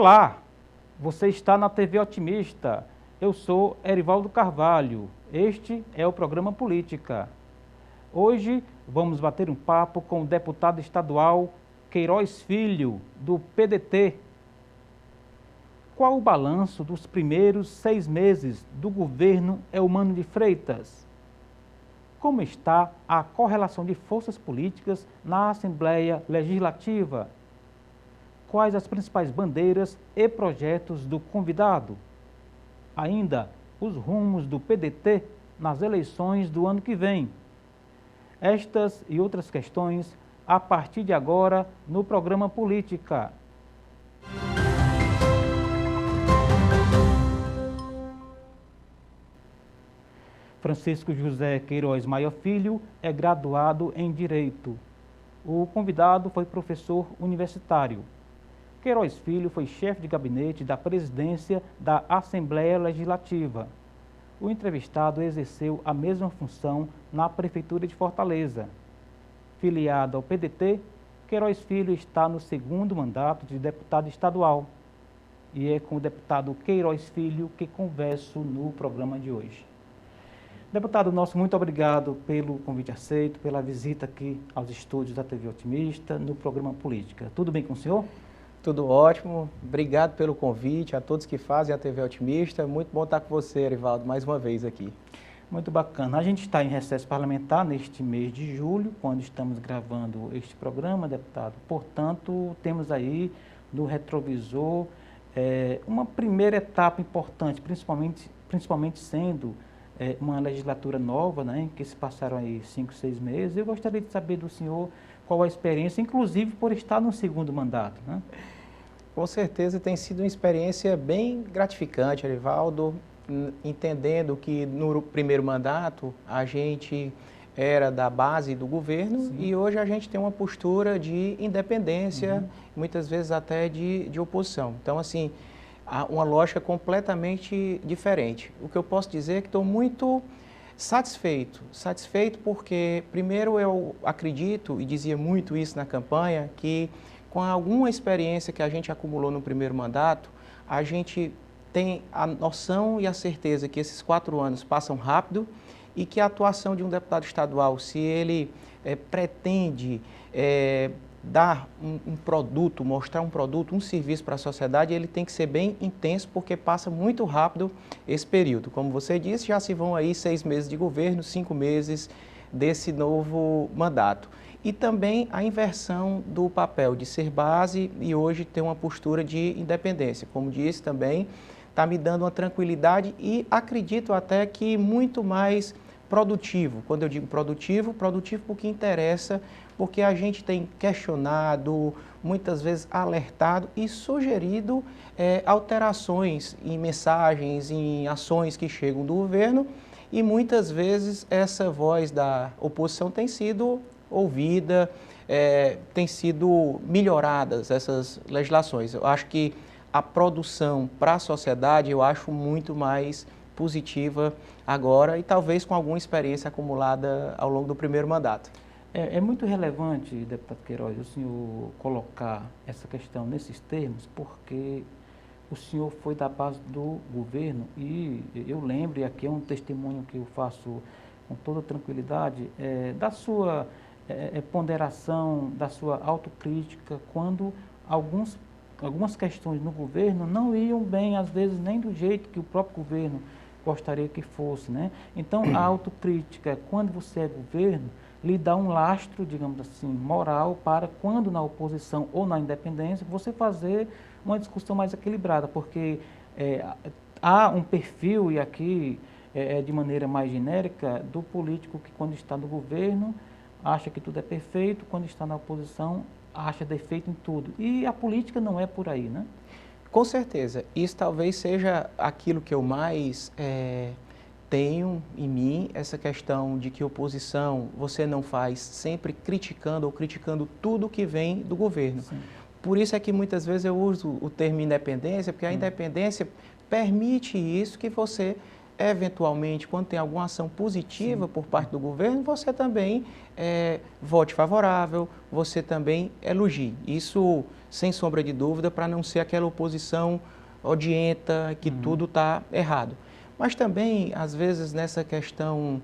Olá, você está na TV Otimista. Eu sou Erivaldo Carvalho. Este é o programa Política. Hoje vamos bater um papo com o deputado estadual Queiroz Filho, do PDT. Qual o balanço dos primeiros 6 meses do governo Eumano de Freitas? Como está a correlação de forças políticas na Assembleia Legislativa? Quais as principais bandeiras e projetos do convidado? Ainda, os rumos do PDT nas eleições do ano que vem. Estas e outras questões a partir de agora no programa Política. Francisco José Queiroz Maia Filho é graduado em Direito. O convidado foi professor universitário. Queiroz Filho foi chefe de gabinete da presidência da Assembleia Legislativa. O entrevistado exerceu a mesma função na Prefeitura de Fortaleza. Filiado ao PDT, Queiroz Filho está no 2º mandato de deputado estadual. E é com o deputado Queiroz Filho que converso no programa de hoje. Deputado nosso, muito obrigado pelo convite aceito, pela visita aqui aos estúdios da TV Otimista, no programa Política. Tudo bem com o senhor? Tudo ótimo, obrigado pelo convite, a todos que fazem a TV Otimista. Muito bom estar com você, Erivaldo, mais uma vez aqui. Muito bacana. A gente está em recesso parlamentar neste mês de julho, quando estamos gravando este programa, deputado. Portanto, temos aí no retrovisor uma primeira etapa importante, principalmente sendo uma legislatura nova, né, em que se passaram aí 5, 6 meses. Eu gostaria de saber do senhor qual a experiência, inclusive por estar no 2º mandato, né? Com certeza tem sido uma experiência bem gratificante, Erivaldo, entendendo que no primeiro mandato a gente era da base do governo. Sim. E hoje a gente tem uma postura de independência, muitas vezes até de oposição. Então, assim, há uma lógica completamente diferente. O que eu posso dizer é que estou muito satisfeito porque, primeiro, eu acredito, e dizia muito isso na campanha, que com alguma experiência que a gente acumulou no primeiro mandato, a gente tem a noção e a certeza que esses 4 anos passam rápido e que a atuação de um deputado estadual, se ele pretende dar um produto, mostrar um produto, um serviço para a sociedade, ele tem que ser bem intenso, porque passa muito rápido esse período. Como você disse, já se vão aí 6 meses de governo, 5 meses desse novo mandato. E também a inversão do papel de ser base e hoje ter uma postura de independência. Como disse também, está me dando uma tranquilidade e acredito até que muito mais produtivo. Quando eu digo produtivo porque interessa, porque a gente tem questionado, muitas vezes alertado e sugerido alterações em mensagens, em ações que chegam do governo, e muitas vezes essa voz da oposição tem sido ouvida, tem sido melhoradas essas legislações. Eu acho que a produção para a sociedade, eu acho muito mais positiva agora e talvez com alguma experiência acumulada ao longo do primeiro mandato. É muito relevante, deputado Queiroz, o senhor colocar essa questão nesses termos, porque o senhor foi da base do governo e eu lembro, e aqui é um testemunho que eu faço com toda tranquilidade, da sua ponderação, da sua autocrítica, quando algumas questões no governo não iam bem, às vezes nem do jeito que o próprio governo gostaria que fosse, né? Então, a autocrítica, quando você é governo, lhe dá um lastro, digamos assim, moral para quando na oposição ou na independência você fazer uma discussão mais equilibrada, porque há um perfil, e aqui de maneira mais genérica, do político que quando está no governo acha que tudo é perfeito, quando está na oposição acha defeito em tudo. E a política não é por aí, né? Com certeza. Isso talvez seja aquilo que eu mais tenho em mim, essa questão de que oposição você não faz sempre criticando ou criticando tudo que vem do governo. Sim. Por isso é que muitas vezes eu uso o termo independência, porque a independência permite isso, que você eventualmente, quando tem alguma ação positiva por parte do governo, você também vote favorável, você também elogie. Isso, sem sombra de dúvida, para não ser aquela oposição odienta, que tudo está errado. Mas também, às vezes, nessa questão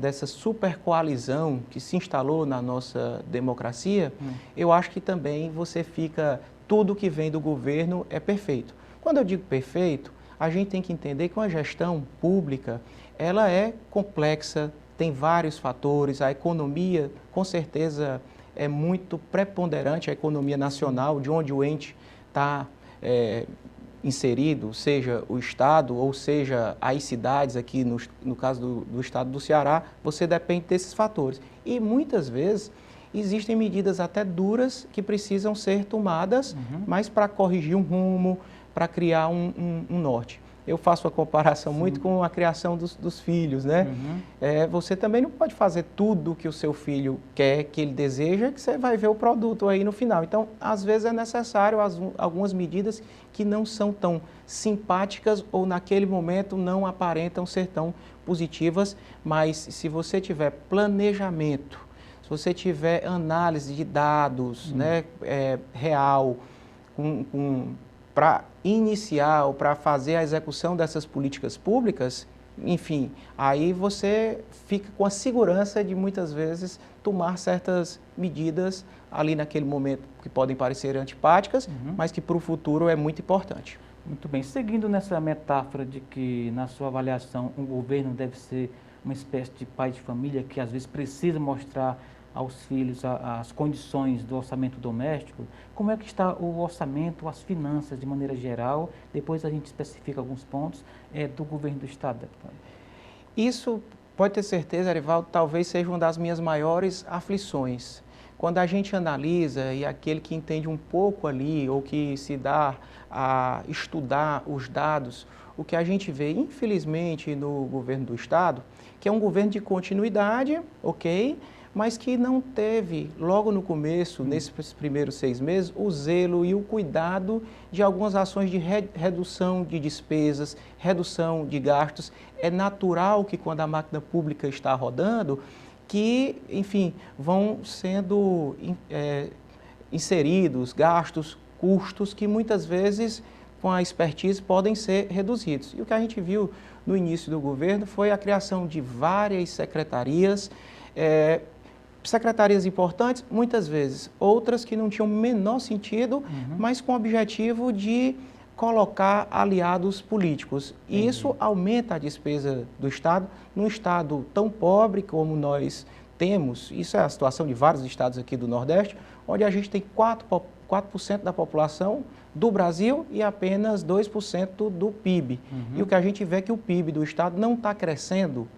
dessa supercoalizão que se instalou na nossa democracia, eu acho que também você fica, tudo que vem do governo é perfeito. Quando eu digo perfeito, a gente tem que entender que uma gestão pública, ela é complexa, tem vários fatores, a economia, com certeza, é muito preponderante, a economia nacional, de onde o ente está inserido, seja o Estado ou seja as cidades aqui, no caso do Estado do Ceará, você depende desses fatores. E muitas vezes existem medidas até duras que precisam ser tomadas, mas para corrigir um rumo, para criar um norte. Eu faço a comparação muito com a criação dos filhos, né? Você também não pode fazer tudo que o seu filho quer, que ele deseja, que você vai ver o produto aí no final. Então, às vezes é necessário algumas medidas que não são tão simpáticas ou naquele momento não aparentam ser tão positivas, mas se você tiver planejamento, se você tiver análise de dados, né, real, para iniciar ou para fazer a execução dessas políticas públicas, enfim, aí você fica com a segurança de muitas vezes tomar certas medidas ali naquele momento que podem parecer antipáticas, mas que para o futuro é muito importante. Muito bem. Seguindo nessa metáfora de que, na sua avaliação, um governo deve ser uma espécie de pai de família que às vezes precisa mostrar aos filhos as condições do orçamento doméstico, como é que está o orçamento, as finanças de maneira geral? Depois a gente especifica alguns pontos do governo do Estado, deputado. Isso, pode ter certeza, Arivaldo, talvez seja uma das minhas maiores aflições. Quando a gente analisa, e aquele que entende um pouco ali, ou que se dá a estudar os dados, o que a gente vê, infelizmente, no governo do Estado, que é um governo de continuidade, ok? Mas que não teve, logo no começo, nesses primeiros 6 meses, o zelo e o cuidado de algumas ações de redução de despesas, redução de gastos. É natural que quando a máquina pública está rodando, que, enfim, vão sendo inseridos gastos, custos que muitas vezes, com a expertise, podem ser reduzidos. E o que a gente viu no início do governo foi a criação de várias secretarias, secretarias importantes, muitas vezes, outras que não tinham o menor sentido, mas com o objetivo de colocar aliados políticos. E isso aumenta a despesa do Estado, num Estado tão pobre como nós temos, isso é a situação de vários estados aqui do Nordeste, onde a gente tem 4% da população do Brasil e apenas 2% do PIB. E o que a gente vê é que o PIB do Estado não está crescendo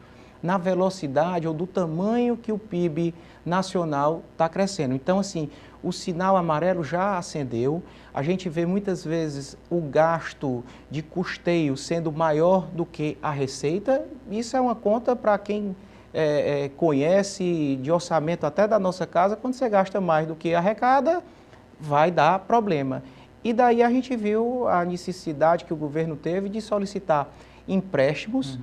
na velocidade ou do tamanho que o PIB nacional está crescendo. Então, assim, o sinal amarelo já acendeu, a gente vê muitas vezes o gasto de custeio sendo maior do que a receita. Isso é uma conta para quem conhece de orçamento até da nossa casa, quando você gasta mais do que arrecada, vai dar problema. E daí a gente viu a necessidade que o governo teve de solicitar empréstimos,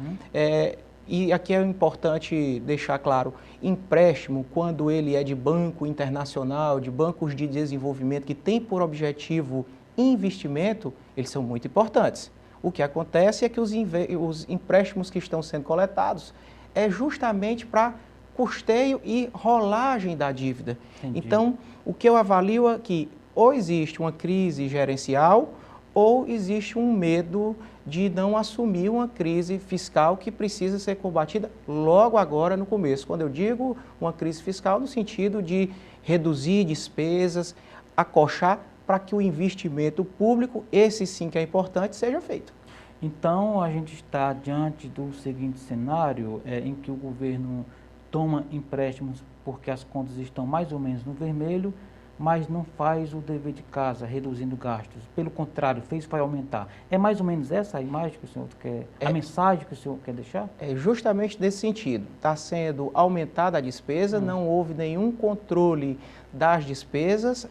e aqui é importante deixar claro, empréstimo, quando ele é de banco internacional, de bancos de desenvolvimento que tem por objetivo investimento, eles são muito importantes. O que acontece é que os empréstimos que estão sendo coletados é justamente para custeio e rolagem da dívida. Entendi. Então, o que eu avalio é que ou existe uma crise gerencial ou existe um medo de não assumir uma crise fiscal que precisa ser combatida logo agora no começo. Quando eu digo uma crise fiscal, no sentido de reduzir despesas, acochar para que o investimento público, esse sim que é importante, seja feito. Então, a gente está diante do seguinte cenário, em que o governo toma empréstimos porque as contas estão mais ou menos no vermelho, mas não faz o dever de casa, reduzindo gastos. Pelo contrário, vai aumentar. É mais ou menos essa a imagem que o senhor quer, a mensagem que o senhor quer deixar? É justamente nesse sentido. Está sendo aumentada a despesa, não houve nenhum controle das despesas.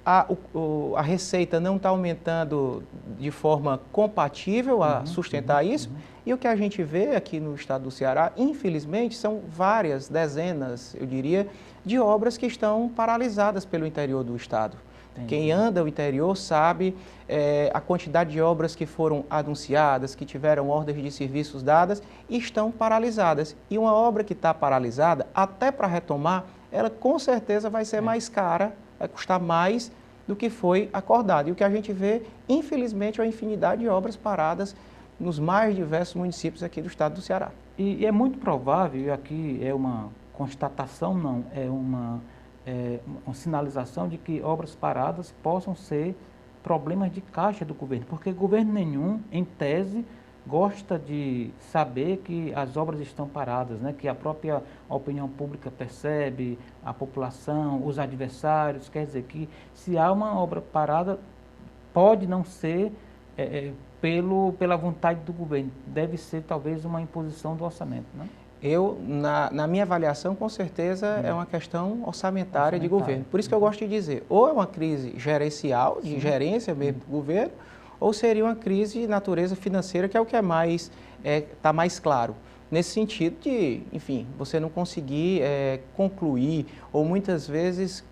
a receita não está aumentando de forma compatível a sustentar isso. E o que a gente vê aqui no estado do Ceará, infelizmente, são várias dezenas, eu diria, de obras que estão paralisadas pelo interior do estado. Entendi. Quem anda o interior sabe a quantidade de obras que foram anunciadas, que tiveram ordens de serviços dadas e estão paralisadas. E uma obra que está paralisada, até para retomar, ela com certeza vai ser mais cara, vai custar mais do que foi acordado. E o que a gente vê, infelizmente, é uma infinidade de obras paradas nos mais diversos municípios aqui do estado do Ceará. E é muito provável, e aqui é uma constatação, não, é uma sinalização de que obras paradas possam ser problemas de caixa do governo, porque governo nenhum, em tese, gosta de saber que as obras estão paradas, né? Que a própria opinião pública percebe, a população, os adversários, quer dizer que se há uma obra parada, pode não ser pela vontade do governo, deve ser talvez uma imposição do orçamento, né? Na minha avaliação, com certeza, é uma questão orçamentária de governo. Por isso que eu gosto de dizer, ou é uma crise gerencial, de gerência mesmo do governo, ou seria uma crise de natureza financeira, que é o que está mais claro. Nesse sentido de, enfim, você não conseguir concluir ou muitas vezes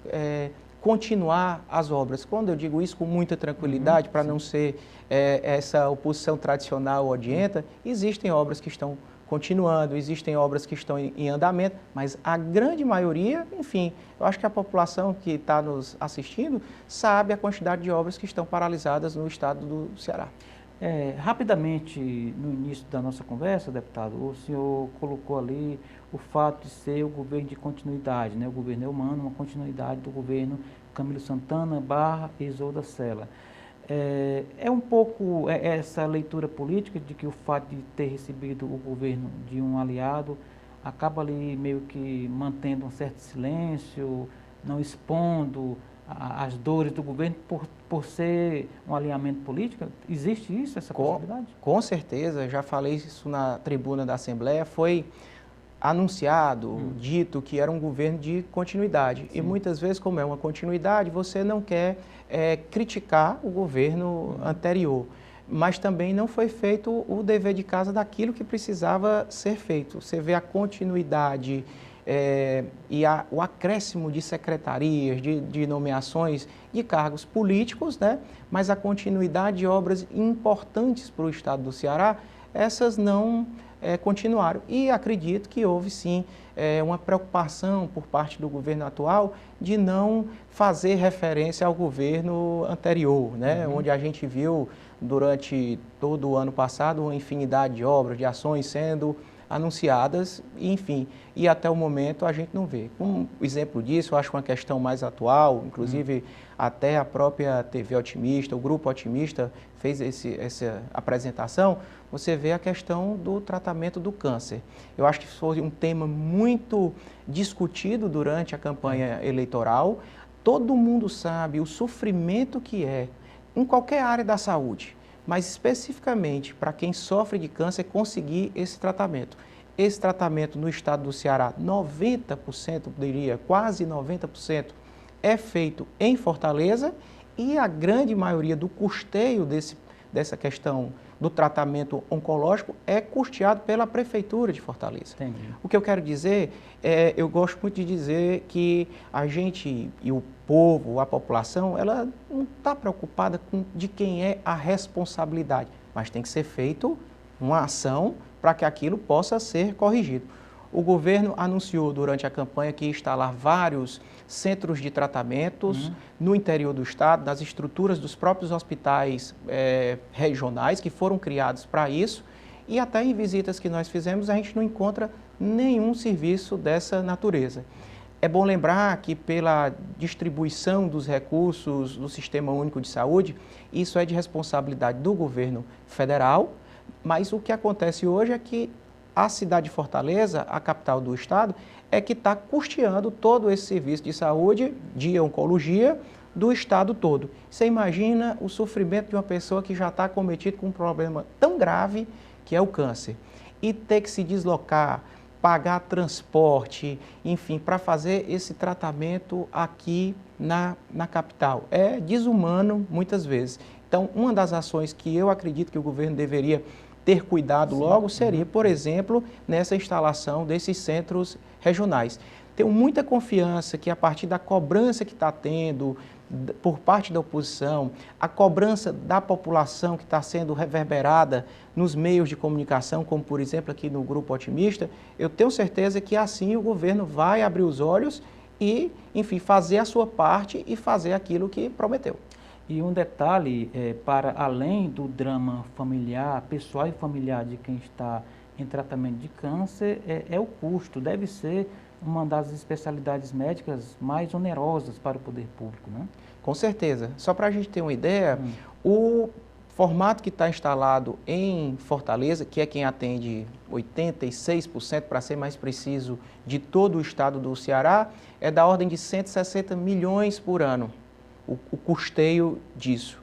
continuar as obras. Quando eu digo isso com muita tranquilidade, para não ser essa oposição tradicional odienta, existem obras que estão continuando, existem obras que estão em andamento, mas a grande maioria, enfim, eu acho que a população que está nos assistindo sabe a quantidade de obras que estão paralisadas no estado do Ceará. Rapidamente, no início da nossa conversa, deputado, o senhor colocou ali o fato de ser o governo de continuidade, né? O governo Eumano, uma continuidade do governo Camilo Santana / Isolda Sela. Um pouco essa leitura política de que o fato de ter recebido o governo de um aliado acaba ali meio que mantendo um certo silêncio, não expondo as dores do governo por ser um alinhamento político? Existe isso, essa possibilidade? Com certeza, já falei isso na tribuna da Assembleia, foi anunciado, dito que era um governo de continuidade. Sim. E muitas vezes, como é uma continuidade, você não quer criticar o governo anterior. Mas também não foi feito o dever de casa daquilo que precisava ser feito. Você vê a continuidade e o acréscimo de secretarias, de nomeações de cargos políticos, né? Mas a continuidade de obras importantes para o estado do Ceará, essas não continuaram. E acredito que houve sim uma preocupação por parte do governo atual de não fazer referência ao governo anterior, né? Onde a gente viu durante todo o ano passado uma infinidade de obras, de ações sendo anunciadas, enfim, e até o momento a gente não vê. Um exemplo disso, eu acho uma questão mais atual, inclusive até a própria TV Otimista, o Grupo Otimista fez essa apresentação, você vê a questão do tratamento do câncer. Eu acho que foi um tema muito discutido durante a campanha eleitoral. Todo mundo sabe o sofrimento que é em qualquer área da saúde, mas especificamente para quem sofre de câncer conseguir esse tratamento. Esse tratamento no estado do Ceará, 90%, diria, quase 90%, é feito em Fortaleza e a grande maioria do custeio dessa questão do tratamento oncológico é custeado pela Prefeitura de Fortaleza. Entendi. O que eu quero dizer, eu gosto muito de dizer que a gente e o povo, a população, ela não está preocupada de quem é a responsabilidade, mas tem que ser feito uma ação para que aquilo possa ser corrigido. O governo anunciou durante a campanha que ia instalar vários centros de tratamentos no interior do estado, nas estruturas dos próprios hospitais regionais que foram criados para isso, e até em visitas que nós fizemos a gente não encontra nenhum serviço dessa natureza. É bom lembrar que pela distribuição dos recursos do Sistema Único de Saúde, isso é de responsabilidade do governo federal, mas o que acontece hoje é que a cidade de Fortaleza, a capital do estado, é que está custeando todo esse serviço de saúde, de oncologia, do estado todo. Você imagina o sofrimento de uma pessoa que já está acometida com um problema tão grave que é o câncer. E ter que se deslocar pagar transporte, enfim, para fazer esse tratamento aqui na capital. É desumano muitas vezes. Então, uma das ações que eu acredito que o governo deveria ter cuidado logo seria, por exemplo, nessa instalação desses centros regionais. Tenho muita confiança que a partir da cobrança que está tendo por parte da oposição, a cobrança da população que está sendo reverberada nos meios de comunicação, como por exemplo aqui no Grupo Otimista, eu tenho certeza que assim o governo vai abrir os olhos e, enfim, fazer a sua parte e fazer aquilo que prometeu. E um detalhe, para além do drama familiar, pessoal e familiar de quem está em tratamento de câncer, é o custo. Deve ser uma das especialidades médicas mais onerosas para o poder público, né? Com certeza. Só para a gente ter uma ideia, o formato que está instalado em Fortaleza, que é quem atende 86%, para ser mais preciso, de todo o estado do Ceará, é da ordem de 160 milhões por ano, o custeio disso.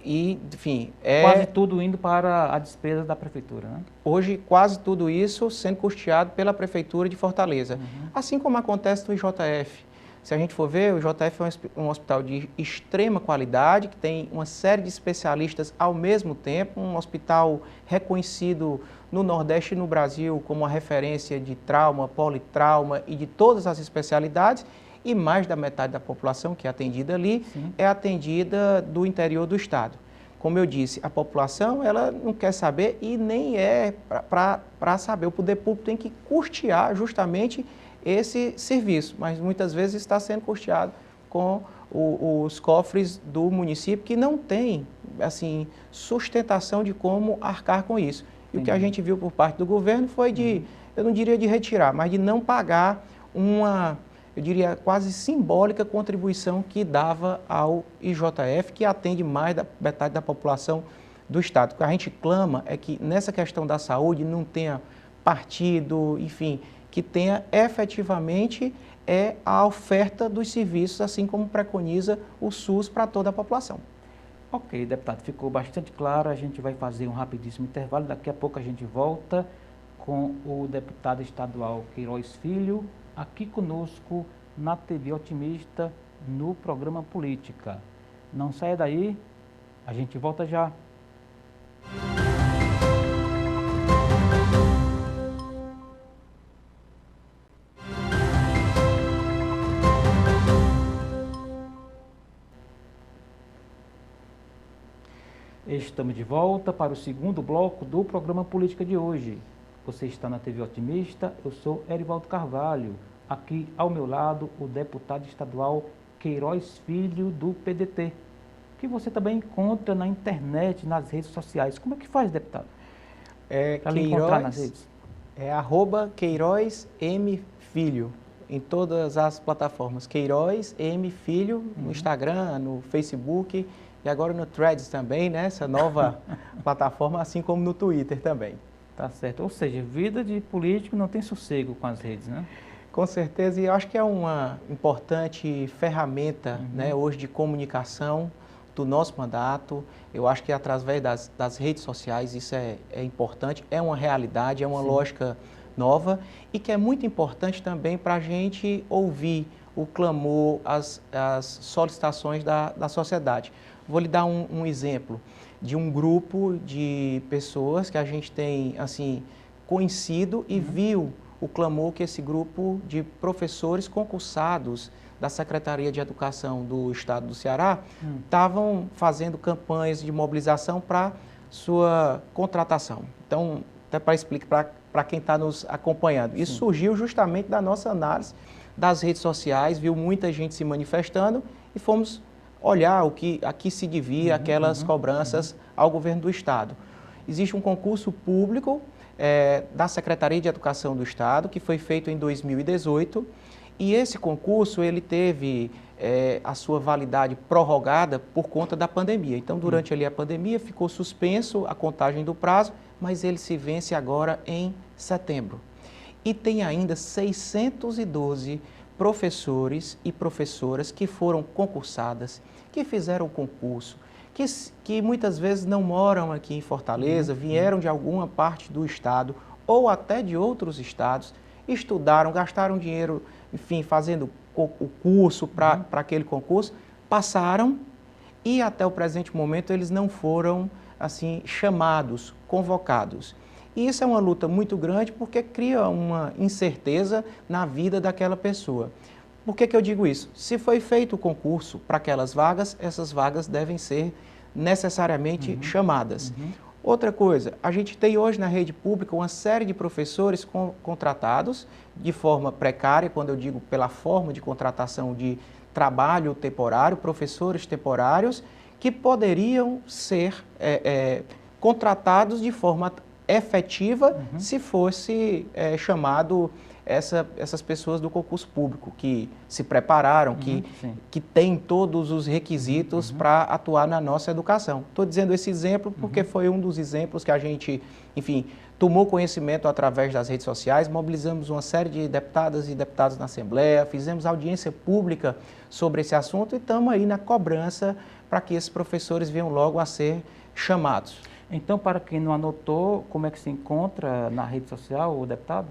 E, enfim, quase tudo indo para a despesa da prefeitura, né? Hoje, quase tudo isso sendo custeado pela prefeitura de Fortaleza. Assim como acontece no IJF. Se a gente for ver, o IJF é um hospital de extrema qualidade, que tem uma série de especialistas ao mesmo tempo, um hospital reconhecido no Nordeste e no Brasil como uma referência de trauma, politrauma e de todas as especialidades, e mais da metade da população que é atendida ali é atendida do interior do estado. Como eu disse, a população ela não quer saber e nem é para saber. O poder público tem que custear justamente esse serviço, mas muitas vezes está sendo custeado com os cofres do município que não tem assim, sustentação de como arcar com isso. E o que a gente viu por parte do governo foi de, eu não diria de retirar, mas de não pagar uma, eu diria, quase simbólica contribuição que dava ao IJF, que atende mais da metade da população do estado. O que a gente clama é que nessa questão da saúde não tenha partido, enfim, que tenha efetivamente a oferta dos serviços, assim como preconiza o SUS para toda a população. Ok, deputado, ficou bastante claro. A gente vai fazer um rapidíssimo intervalo. Daqui a pouco a gente volta com o deputado estadual Queiroz Filho, aqui conosco na TV Otimista, no programa Política. Não saia daí, a gente volta já. Estamos de volta para o segundo bloco do programa Política de hoje. Você está na TV Otimista, eu sou Erivaldo Carvalho. Aqui ao meu lado o deputado estadual Queiroz Filho, do PDT, que você também encontra na internet, nas redes sociais. Como é que faz, deputado? Para encontrar nas redes? É @QueirozMFilho, em todas as plataformas. Queiroz M Filho, no Instagram, no Facebook e agora no Threads também, né? Essa nova plataforma, assim como no Twitter também. Tá certo. Ou seja, vida de político não tem sossego com as redes, né? Com certeza, e eu acho que é uma importante ferramenta, né, hoje de comunicação do nosso mandato. Eu acho que através das redes sociais isso é importante, é uma realidade, é uma lógica nova e que é muito importante também para a gente ouvir o clamor, as solicitações da sociedade. Vou lhe dar um exemplo de um grupo de pessoas que a gente tem assim conhecido e viu o clamor que esse grupo de professores concursados da Secretaria de Educação do Estado do Ceará estavam fazendo campanhas de mobilização para sua contratação. Então, até para explicar para quem está nos acompanhando, isso surgiu justamente da nossa análise das redes sociais, viu muita gente se manifestando e fomos olhar o que aqui se devia, aquelas cobranças ao governo do Estado. Existe um concurso público da Secretaria de Educação do Estado, que foi feito em 2018, e esse concurso ele teve a sua validade prorrogada por conta da pandemia. Então, durante ali a pandemia, ficou suspenso a contagem do prazo, mas ele se vence agora em setembro. E tem ainda 612 professores e professoras que foram concursadas, que fizeram o concurso, que muitas vezes não moram aqui em Fortaleza, vieram de alguma parte do estado ou até de outros estados estudaram, gastaram dinheiro, enfim, fazendo o curso para aquele concurso, passaram e até o presente momento eles não foram assim chamados, convocados. E isso é uma luta muito grande porque cria uma incerteza na vida daquela pessoa. Por que eu digo isso? Se foi feito o concurso para aquelas vagas, essas vagas devem ser necessariamente chamadas. Outra coisa, a gente tem hoje na rede pública uma série de professores contratados de forma precária, quando eu digo pela forma de contratação de trabalho temporário, professores temporários, que poderiam ser contratados de forma efetiva se fosse chamado essas pessoas do concurso público, que se prepararam, que têm todos os requisitos para atuar na nossa educação. Estou dizendo esse exemplo porque foi um dos exemplos que a gente, enfim, tomou conhecimento através das redes sociais, mobilizamos uma série de deputadas e deputados na Assembleia, fizemos audiência pública sobre esse assunto e estamos aí na cobrança para que esses professores venham logo a ser chamados. Então, para quem não anotou, como é que se encontra na rede social o deputado?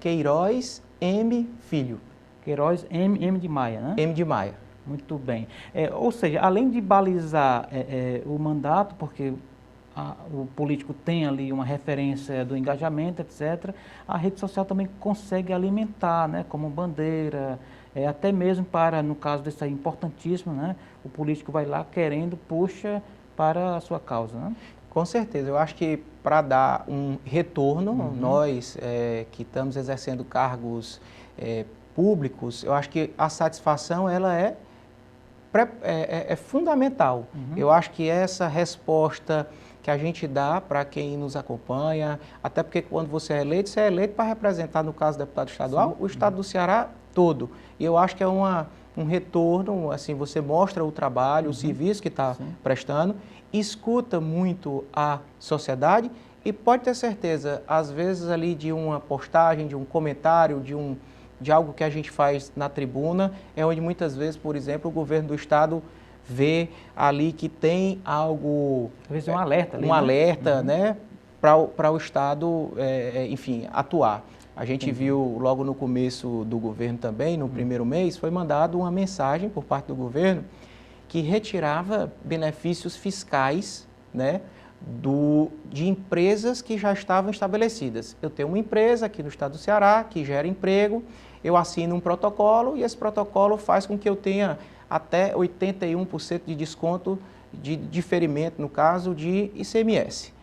@Queiroz M. Filho. Queiroz M de Maia, né? M de Maia. Muito bem. Ou seja, além de balizar o mandato, porque o político tem ali uma referência do engajamento, etc., a rede social também consegue alimentar, né, como bandeira, até mesmo para, no caso desse aí, importantíssimo, né, o político vai lá querendo, puxa para a sua causa, né? Com certeza, eu acho que para dar um retorno, nós que estamos exercendo cargos públicos, eu acho que a satisfação ela é fundamental. Eu acho que essa resposta que a gente dá para quem nos acompanha, até porque quando você é eleito para representar, no caso, deputado estadual, o estado do Ceará todo. E eu acho que é um retorno, assim, você mostra o trabalho, o serviço que está prestando, escuta muito a sociedade e pode ter certeza, às vezes ali de uma postagem, de um comentário, de algo que a gente faz na tribuna, é onde muitas vezes, por exemplo, o governo do estado vê ali que tem algo... Talvez um alerta ali, um alerta, né, para o estado, enfim, atuar. A gente viu logo no começo do governo também, no primeiro mês, foi mandado uma mensagem por parte do governo que retirava benefícios fiscais, né, de empresas que já estavam estabelecidas. Eu tenho uma empresa aqui no estado do Ceará que gera emprego, eu assino um protocolo e esse protocolo faz com que eu tenha até 81% de desconto de diferimento, no caso, de ICMS.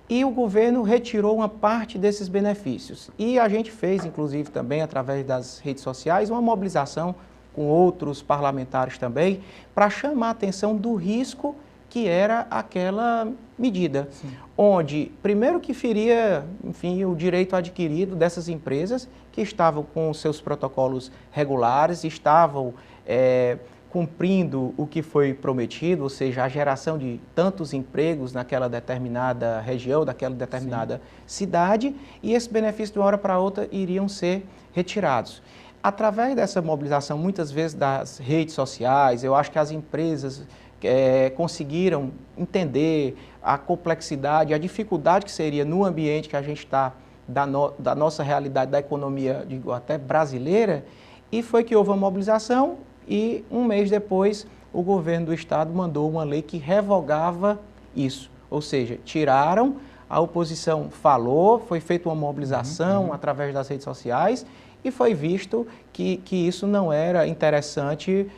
E o governo retirou uma parte desses benefícios. E a gente fez, inclusive, também, através das redes sociais, uma mobilização com outros parlamentares também, para chamar a atenção do risco que era aquela medida. Onde, primeiro que feria, enfim, o direito adquirido dessas empresas que estavam com os seus protocolos regulares, estavam cumprindo o que foi prometido, ou seja, a geração de tantos empregos naquela determinada região, daquela determinada cidade, e esses benefícios de uma hora para outra iriam ser retirados. Através dessa mobilização, muitas vezes das redes sociais, eu acho que as empresas conseguiram entender a complexidade, a dificuldade que seria no ambiente que a gente está, da nossa realidade, da economia, digo, até brasileira, e foi que houve uma mobilização e um mês depois o governo do estado mandou uma lei que revogava isso, ou seja, tiraram, a oposição falou, foi feita uma mobilização através das redes sociais e foi visto que isso não era interessante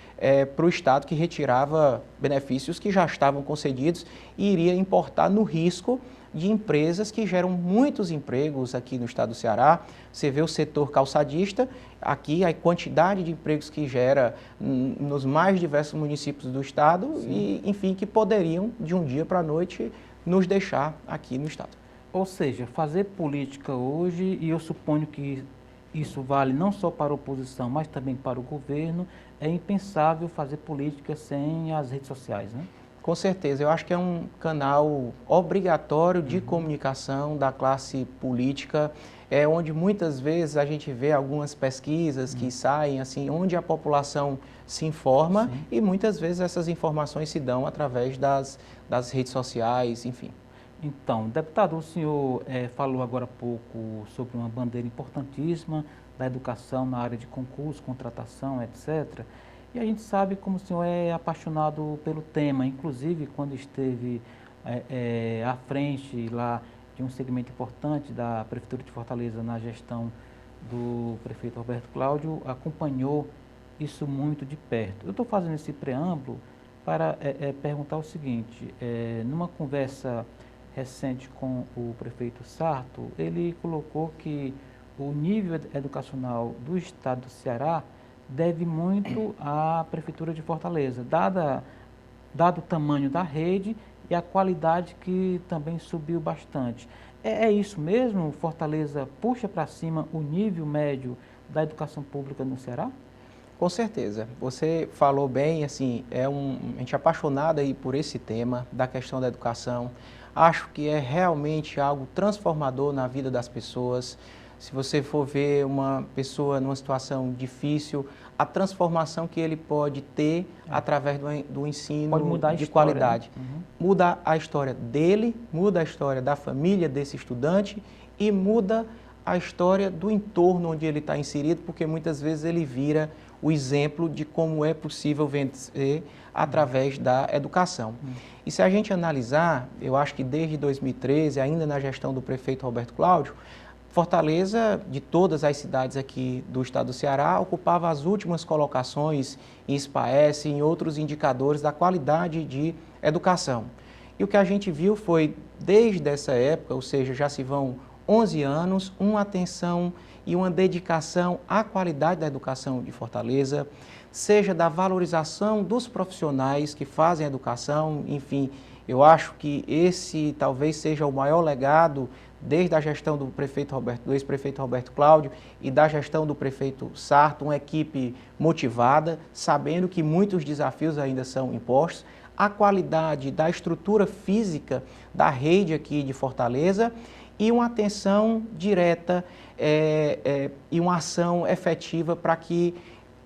para o estado que retirava benefícios que já estavam concedidos e iria importar no risco de empresas que geram muitos empregos aqui no estado do Ceará. Você vê o setor calçadista, aqui a quantidade de empregos que gera nos mais diversos municípios do estado e, enfim, que poderiam, de um dia para a noite, nos deixar aqui no estado. Ou seja, fazer política hoje, e eu suponho que isso vale não só para a oposição, mas também para o governo, é impensável fazer política sem as redes sociais, né? Com certeza, eu acho que é um canal obrigatório de comunicação da classe política, onde muitas vezes a gente vê algumas pesquisas que saem, assim, onde a população se informa e muitas vezes essas informações se dão através das redes sociais, enfim. Então, deputado, o senhor falou agora há pouco sobre uma bandeira importantíssima da educação na área de concurso, contratação, etc. E a gente sabe como o senhor é apaixonado pelo tema, inclusive quando esteve à frente lá de um segmento importante da Prefeitura de Fortaleza na gestão do prefeito Roberto Cláudio, acompanhou isso muito de perto. Eu estou fazendo esse preâmbulo para perguntar o seguinte, numa conversa recente com o prefeito Sarto, ele colocou que o nível educacional do estado do Ceará deve muito à Prefeitura de Fortaleza, dado o tamanho da rede e a qualidade que também subiu bastante. É isso mesmo? Fortaleza puxa para cima o nível médio da educação pública no Ceará? Com certeza. Você falou bem, assim, a gente é apaixonado aí por esse tema da questão da educação. Acho que é realmente algo transformador na vida das pessoas. Se você for ver uma pessoa numa situação difícil, a transformação que ele pode ter através do ensino pode mudar de história, qualidade. né? Uhum. Muda a história dele, muda a história da família desse estudante e muda a história do entorno onde ele está inserido, porque muitas vezes ele vira o exemplo de como é possível vencer através da educação. E se a gente analisar, eu acho que desde 2013, ainda na gestão do prefeito Roberto Cláudio, Fortaleza, de todas as cidades aqui do estado do Ceará, ocupava as últimas colocações em SPAES e em outros indicadores da qualidade de educação. E o que a gente viu foi, desde essa época, ou seja, já se vão 11 anos, uma atenção e uma dedicação à qualidade da educação de Fortaleza, seja da valorização dos profissionais que fazem a educação, enfim, eu acho que esse talvez seja o maior legado desde a gestão do ex-prefeito Roberto Cláudio e da gestão do prefeito Sarto, uma equipe motivada, sabendo que muitos desafios ainda são impostos, a qualidade da estrutura física da rede aqui de Fortaleza e uma atenção direta e uma ação efetiva para que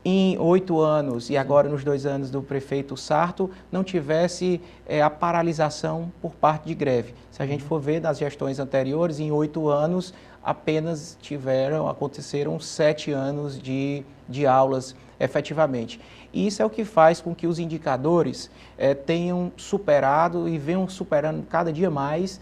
em 8 anos e agora nos 2 anos do prefeito Sarto não tivesse a paralisação por parte de greve. Se a gente for ver das gestões anteriores, em 8 anos apenas aconteceram 7 anos de aulas efetivamente. E isso é o que faz com que os indicadores tenham superado e venham superando cada dia mais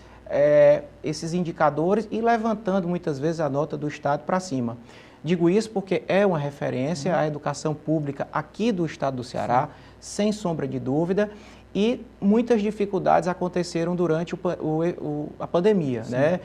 esses indicadores e levantando muitas vezes a nota do Estado para cima. Digo isso porque é uma referência à educação pública aqui do estado do Ceará, sem sombra de dúvida, e muitas dificuldades aconteceram durante a pandemia, né?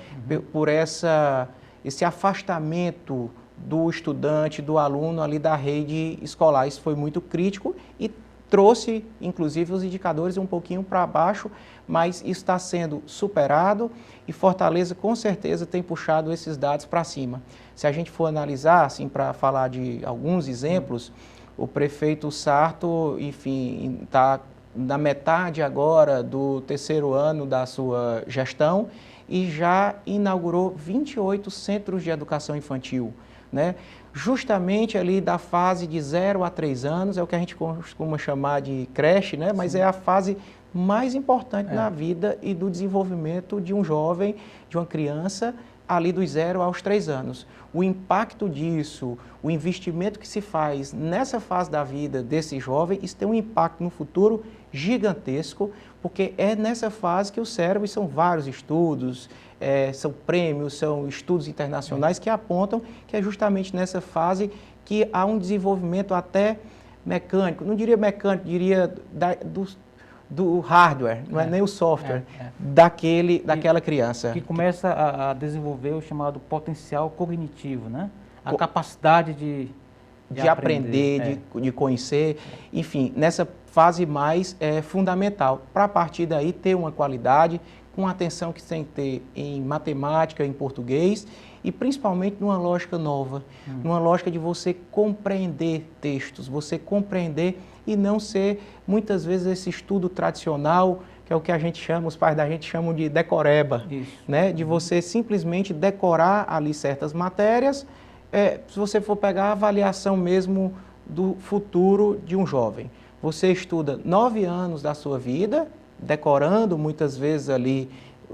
Por esse afastamento do estudante, do aluno ali da rede escolar. Isso foi muito crítico e trouxe, inclusive, os indicadores um pouquinho para baixo, mas isso está sendo superado e Fortaleza, com certeza, tem puxado esses dados para cima. Se a gente for analisar, assim, para falar de alguns exemplos, o prefeito Sarto, enfim, está na metade agora do 3º ano da sua gestão e já inaugurou 28 centros de educação infantil, né? Justamente ali da fase de 0 a 3 anos, é o que a gente costuma chamar de creche, né? Mas é a fase mais importante na vida e do desenvolvimento de um jovem, de uma criança, ali dos 0 aos 3 anos. O impacto disso, o investimento que se faz nessa fase da vida desse jovem, isso tem um impacto no futuro gigantesco, porque é nessa fase que o cérebro, e são vários estudos, são prêmios, são estudos internacionais que apontam que é justamente nessa fase que há um desenvolvimento até mecânico, não diria mecânico, diria do hardware, não é nem o software, daquela criança. Que começa a desenvolver o chamado potencial cognitivo, né? A capacidade de aprender, de conhecer, enfim, nessa fase mais fundamental, para a partir daí ter uma qualidade, com a atenção que tem que ter em matemática, em português, e principalmente numa lógica nova, numa lógica de você compreender textos, você compreender e não ser, muitas vezes, esse estudo tradicional, que é o que a gente chama, os pais da gente chamam de decoreba, né? De você simplesmente decorar ali certas matérias, se você for pegar a avaliação mesmo do futuro de um jovem. Você estuda 9 anos da sua vida, decorando muitas vezes ali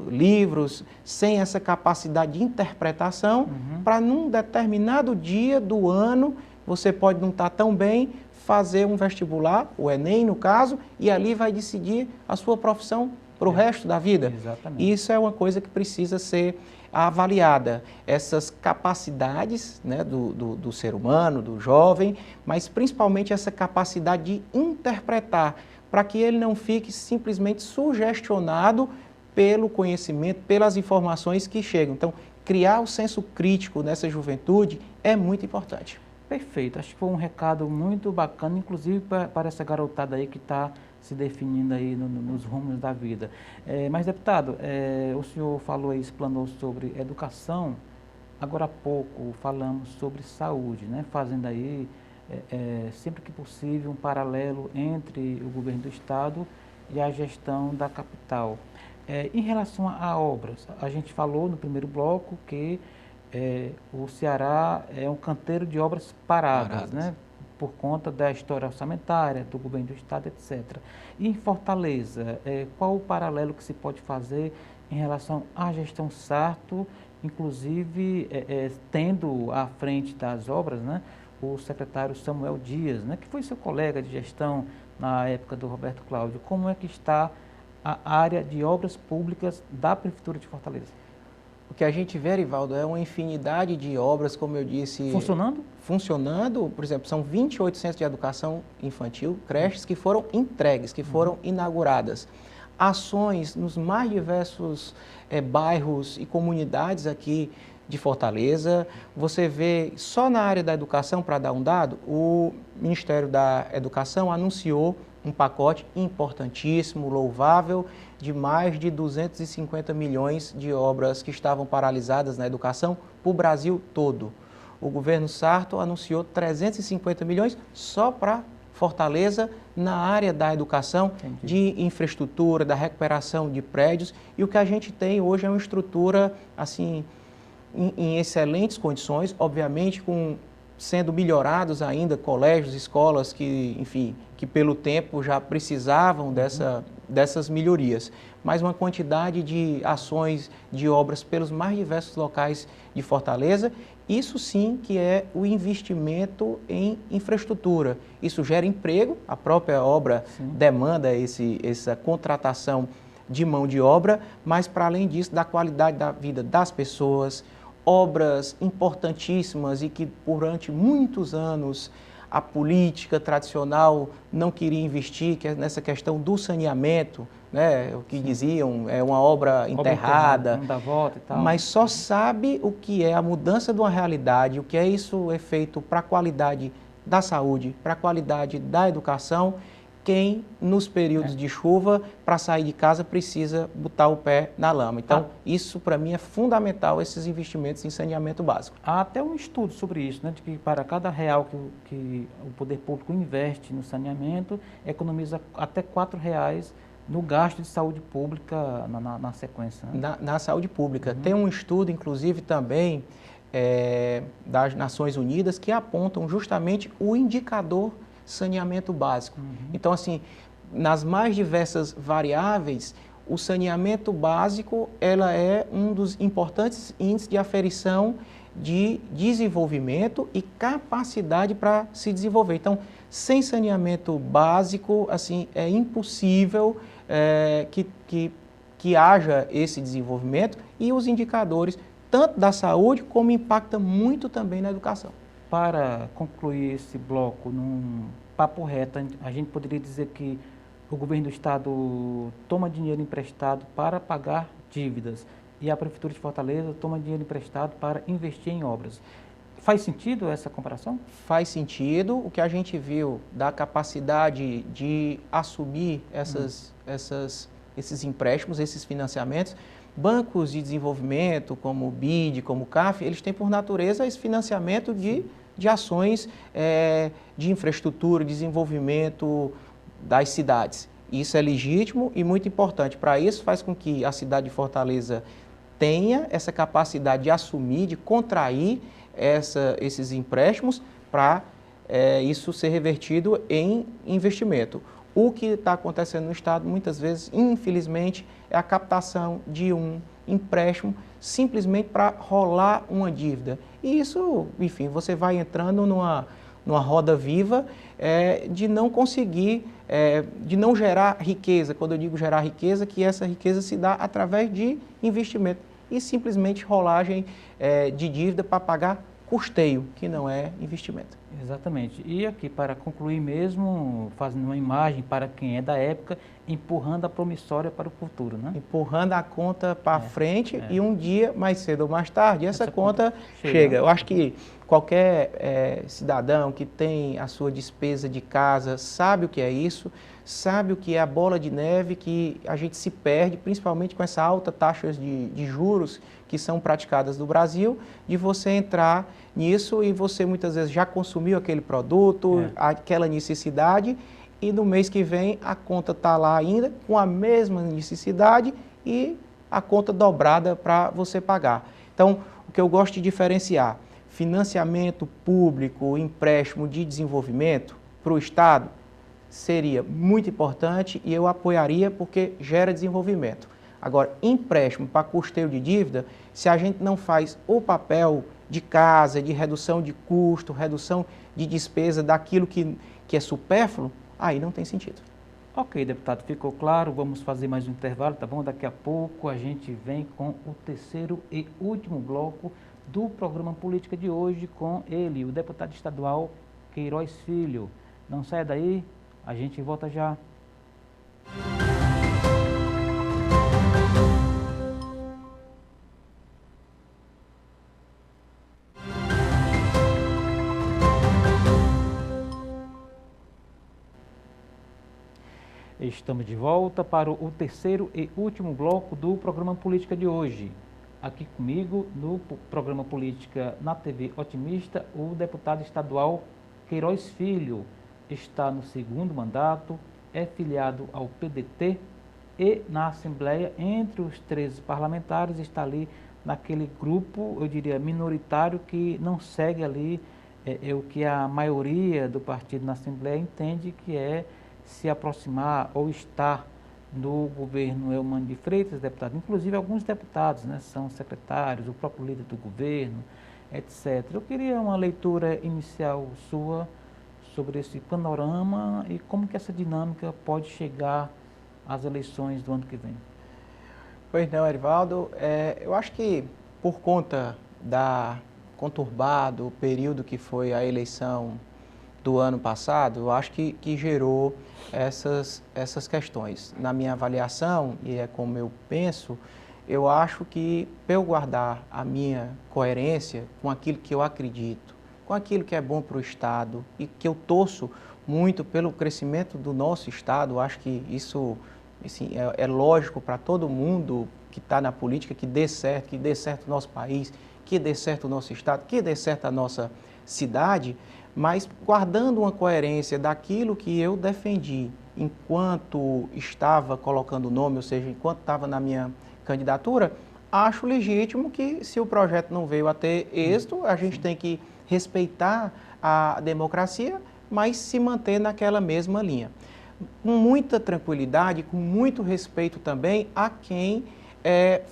livros, sem essa capacidade de interpretação, para num determinado dia do ano, você pode não estar tão bem, fazer um vestibular, o Enem no caso, e ali vai decidir a sua profissão para o resto da vida. Exatamente. Isso é uma coisa que precisa ser avaliada, essas capacidades, né, do ser humano, do jovem, mas principalmente essa capacidade de interpretar, para que ele não fique simplesmente sugestionado pelo conhecimento, pelas informações que chegam. Então, criar o senso crítico nessa juventude é muito importante. Perfeito, acho que foi um recado muito bacana, inclusive para essa garotada aí que está se definindo aí nos rumos da vida. Mas, deputado, o senhor falou aí, explanou sobre educação, agora há pouco falamos sobre saúde, né? Fazendo aí, sempre que possível, um paralelo entre o governo do estado e a gestão da capital. Em relação a obras, a gente falou no primeiro bloco que o Ceará é um canteiro de obras paradas, né? Por conta da história orçamentária, do governo do estado, etc. E em Fortaleza, qual o paralelo que se pode fazer em relação à gestão Sarto, inclusive tendo à frente das obras, né, o secretário Samuel Dias, né, que foi seu colega de gestão na época do Roberto Cláudio. Como é que está a área de obras públicas da Prefeitura de Fortaleza? O que a gente vê, Erivaldo, é uma infinidade de obras, como eu disse... Funcionando? Funcionando, por exemplo, são 28 centros de educação infantil, creches que foram entregues, que foram inauguradas. Ações nos mais diversos bairros e comunidades aqui de Fortaleza. Você vê, só na área da educação, para dar um dado, o Ministério da Educação anunciou um pacote importantíssimo, louvável, de mais de 250 milhões de obras que estavam paralisadas na educação para o Brasil todo. O governo Sarto anunciou 350 milhões só para Fortaleza na área da educação, de infraestrutura, da recuperação de prédios. E o que a gente tem hoje é uma estrutura assim, em excelentes condições, obviamente sendo melhorados ainda colégios, escolas que, enfim, que pelo tempo já precisavam dessas melhorias. Mas uma quantidade de ações, de obras pelos mais diversos locais de Fortaleza, isso sim que é o investimento em infraestrutura. Isso gera emprego, a própria obra demanda essa contratação de mão de obra, mas para além disso, da qualidade da vida das pessoas, obras importantíssimas e que durante muitos anos a política tradicional não queria investir, que é nessa questão do saneamento, né? O que diziam é uma obra enterrada, não dá volta e tal. Mas só sabe o que é a mudança de uma realidade, o que é isso é feito para a qualidade da saúde, para a qualidade da educação, quem nos períodos de chuva, para sair de casa, precisa botar o pé na lama. Então, isso para mim é fundamental, esses investimentos em saneamento básico. Há até um estudo sobre isso, né, de que para cada real que o poder público investe no saneamento, economiza até R$4 no gasto de saúde pública na sequência. Né? Na saúde pública. Tem um estudo, inclusive, também das Nações Unidas, que apontam justamente o indicador saneamento básico. Então, assim, nas mais diversas variáveis, o saneamento básico ela é um dos importantes índices de aferição de desenvolvimento e capacidade para se desenvolver. Então, sem saneamento básico, assim, é impossível que haja esse desenvolvimento e os indicadores, tanto da saúde, como impacta muito também na educação. Para concluir esse bloco num papo reto, a gente poderia dizer que o governo do estado toma dinheiro emprestado para pagar dívidas e a Prefeitura de Fortaleza toma dinheiro emprestado para investir em obras. Faz sentido essa comparação? Faz sentido. O que a gente viu da capacidade de assumir esses empréstimos, esses financiamentos, bancos de desenvolvimento, como o BID, como o CAF, eles têm por natureza esse financiamento de ações de infraestrutura, desenvolvimento das cidades. Isso é legítimo e muito importante. Para isso, faz com que a cidade de Fortaleza tenha essa capacidade de assumir, de contrair esses empréstimos para isso ser revertido em investimento. O que está acontecendo no Estado, muitas vezes, infelizmente, é a captação de um empréstimo simplesmente para rolar uma dívida. E isso, enfim, você vai entrando numa roda viva de não conseguir, de não gerar riqueza. Quando eu digo gerar riqueza, que essa riqueza se dá através de investimento e simplesmente rolagem de dívida para pagar custeio, que não é investimento. Exatamente. E aqui, para concluir mesmo, fazendo uma imagem para quem é da época, empurrando a promissória para o futuro, né? Empurrando a conta para frente e um dia, mais cedo ou mais tarde, essa conta chega. Eu acho que qualquer cidadão que tem a sua despesa de casa sabe o que é isso, sabe o que é a bola de neve que a gente se perde, principalmente com essa alta taxa de juros que são praticadas no Brasil, de você entrar nisso e você muitas vezes já consumiu aquele produto, aquela necessidade, e no mês que vem a conta está lá ainda com a mesma necessidade e a conta dobrada para você pagar. Então, o que eu gosto de diferenciar, financiamento público, empréstimo de desenvolvimento para o Estado, seria muito importante e eu apoiaria porque gera desenvolvimento. Agora, empréstimo para custeio de dívida, se a gente não faz o papel de casa, de redução de custo, redução de despesa daquilo que é supérfluo, aí não tem sentido. Ok, deputado, ficou claro. Vamos fazer mais um intervalo, tá bom? Daqui a pouco a gente vem com o terceiro e último bloco do programa Política de hoje com ele, o deputado estadual Queiroz Filho. Não saia daí, a gente volta já. Estamos de volta para o terceiro e último bloco do programa Política de hoje. Aqui comigo, no programa Política na TV Otimista, o deputado estadual Queiroz Filho. Está no segundo mandato, é filiado ao PDT e na Assembleia, entre os 13 parlamentares, está ali naquele grupo, eu diria, minoritário, que não segue ali o que a maioria do partido na Assembleia entende que é se aproximar ou estar no governo Eumano de Freitas, deputado. Inclusive alguns deputados, né, são secretários, o próprio líder do governo, etc. Eu queria uma leitura inicial sua sobre esse panorama e como que essa dinâmica pode chegar às eleições do ano que vem. Pois não, Erivaldo, eu acho que por conta da conturbado período que foi a eleição do ano passado, eu acho que gerou essas questões. Na minha avaliação, e é como eu penso, eu acho que para eu guardar a minha coerência com aquilo que eu acredito, com aquilo que é bom para o Estado e que eu torço muito pelo crescimento do nosso Estado, eu acho que isso assim, é lógico para todo mundo que está na política, que dê certo o nosso país, que dê certo o nosso Estado, que dê certo a nossa cidade, mas guardando uma coerência daquilo que eu defendi enquanto estava colocando o nome, ou seja, enquanto estava na minha candidatura, acho legítimo que, se o projeto não veio a ter êxito, a gente tem que respeitar a democracia, mas se manter naquela mesma linha. Com muita tranquilidade, com muito respeito também a quem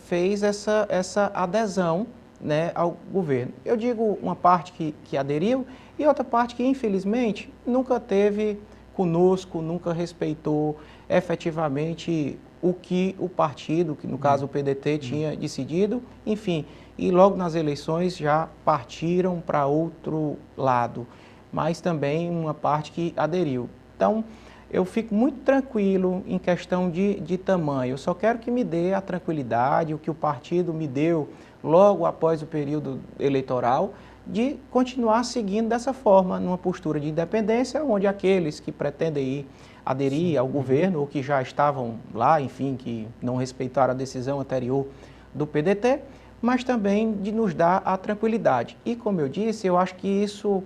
fez essa adesão, né, ao governo. Eu digo uma parte que aderiu e outra parte que, infelizmente, nunca teve conosco, nunca respeitou efetivamente o que o partido, que no caso o PDT, tinha decidido, enfim, e logo nas eleições já partiram para outro lado, mas também uma parte que aderiu. Então, eu fico muito tranquilo em questão de tamanho, eu só quero que me dê a tranquilidade, o que o partido me deu logo após o período eleitoral, de continuar seguindo dessa forma, numa postura de independência, onde aqueles que pretendem aderir ao governo, ou que já estavam lá, enfim, que não respeitaram a decisão anterior do PDT, mas também de nos dar a tranquilidade. E, como eu disse, eu acho que isso,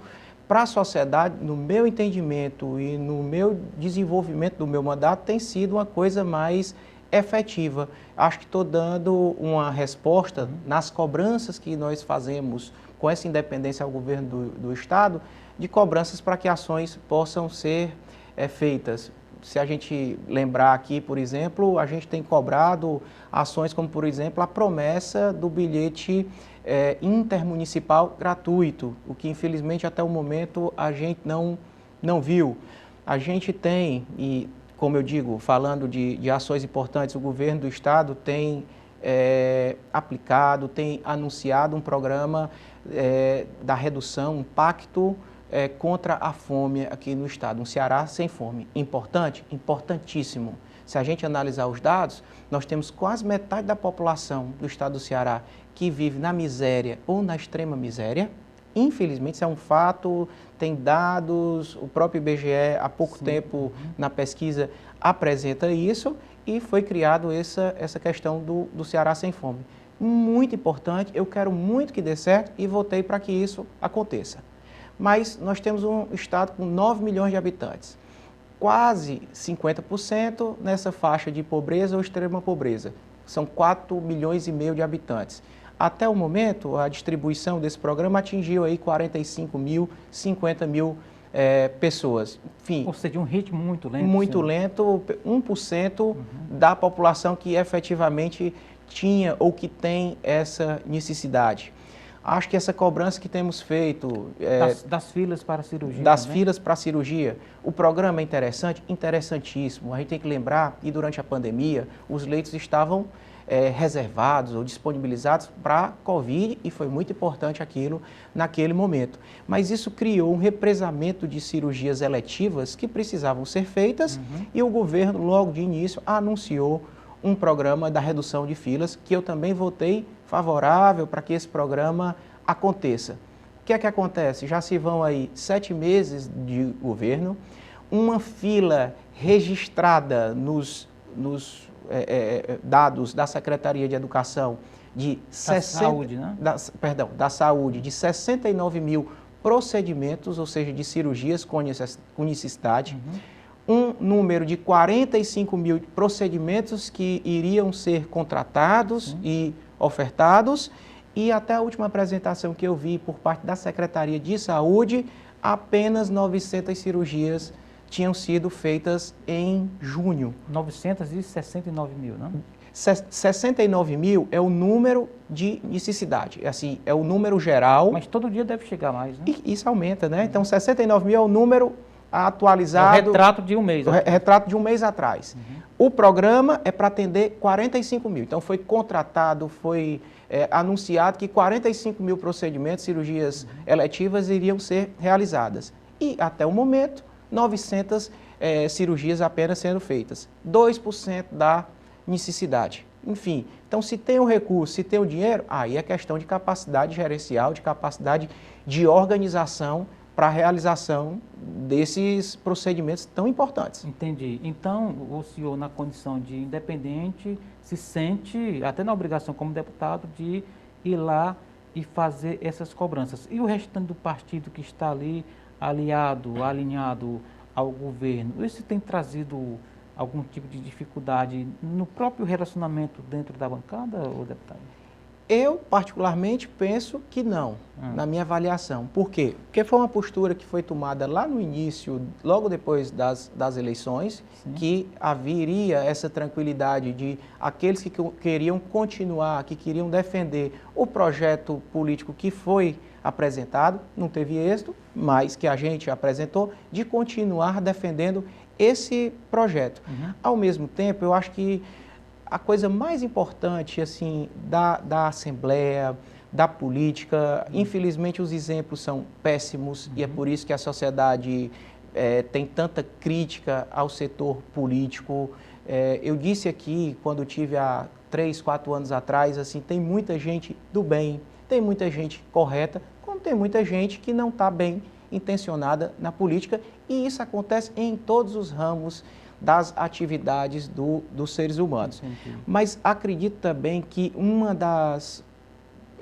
para a sociedade, no meu entendimento e no meu desenvolvimento do meu mandato, tem sido uma coisa mais efetiva. Acho que estou dando uma resposta nas cobranças que nós fazemos com essa independência ao governo do Estado, de cobranças para que ações possam ser feitas. se a gente lembrar aqui, por exemplo, a gente tem cobrado ações como, por exemplo, a promessa do bilhete intermunicipal gratuito, o que infelizmente até o momento a gente não viu. A gente tem, e como eu digo, falando de ações importantes, o governo do estado tem aplicado, tem anunciado um programa da redução, um pacto contra a fome aqui no estado, um Ceará sem fome. Importante? Importantíssimo. Se a gente analisar os dados, nós temos quase metade da população do estado do Ceará que vive na miséria ou na extrema miséria. Infelizmente, isso é um fato, tem dados, o próprio IBGE há pouco tempo na pesquisa apresenta isso e foi criado essa questão do Ceará sem fome. Muito importante, eu quero muito que dê certo e votei para que isso aconteça. Mas nós temos um estado com 9 milhões de habitantes, quase 50% nessa faixa de pobreza ou extrema pobreza, são 4 milhões e meio de habitantes. Até o momento, a distribuição desse programa atingiu aí 45 mil, 50 mil pessoas. Enfim, ou seja, um ritmo muito lento. Muito lento, 1% da população que efetivamente tinha ou que tem essa necessidade. Acho que essa cobrança que temos feito... das filas para a cirurgia. Das filas para a cirurgia. O programa é interessante? Interessantíssimo. A gente tem que lembrar que durante a pandemia os leitos estavam reservados ou disponibilizados para Covid e foi muito importante aquilo naquele momento. Mas isso criou um represamento de cirurgias eletivas que precisavam ser feitas e o governo, logo de início, anunciou um programa da redução de filas, que eu também votei favorável para que esse programa aconteça. O que é que acontece? Já se vão aí 7 meses de governo, uma fila registrada nos dados da Secretaria de Educação de da saúde, de 69 mil procedimentos, ou seja, de cirurgias com necessidade, um número de 45 mil procedimentos que iriam ser contratados e ofertados, e até a última apresentação que eu vi por parte da Secretaria de Saúde, apenas 900 cirurgias tinham sido feitas em junho. 969 mil, não? 69 mil é o número de necessidade, assim, é o número geral. Mas todo dia deve chegar mais, né? E isso aumenta, né? Então, 69 mil é o número atualizado. É o retrato de um mês. Retrato de um mês atrás. O programa é para atender 45 mil. Então, foi contratado, foi anunciado que 45 mil procedimentos, cirurgias eletivas iriam ser realizadas. E, até o momento, 900 cirurgias apenas sendo feitas. 2% da necessidade. Enfim, então se tem o recurso, se tem o dinheiro, aí é questão de capacidade gerencial, de capacidade de organização para a realização desses procedimentos tão importantes. Entendi. Então, o senhor, na condição de independente, se sente, até na obrigação como deputado, de ir lá e fazer essas cobranças. E o restante do partido que está ali, alinhado ao governo, isso tem trazido algum tipo de dificuldade no próprio relacionamento dentro da bancada, ou deputado? Eu, particularmente, penso que não, na minha avaliação. Por quê? Porque foi uma postura que foi tomada lá no início, logo depois das eleições, que haveria essa tranquilidade de aqueles que queriam continuar, que queriam defender o projeto político que foi apresentado, não teve êxito, mas que a gente apresentou, de continuar defendendo esse projeto. Ao mesmo tempo, eu acho que a coisa mais importante assim, da Assembleia, da política, infelizmente os exemplos são péssimos e é por isso que a sociedade tem tanta crítica ao setor político. Eu disse aqui, quando tive há 3, 4 anos atrás, assim, tem muita gente do bem, tem muita gente correta, como tem muita gente que não está bem intencionada na política, e isso acontece em todos os ramos das atividades dos seres humanos. Mas acredito também que uma das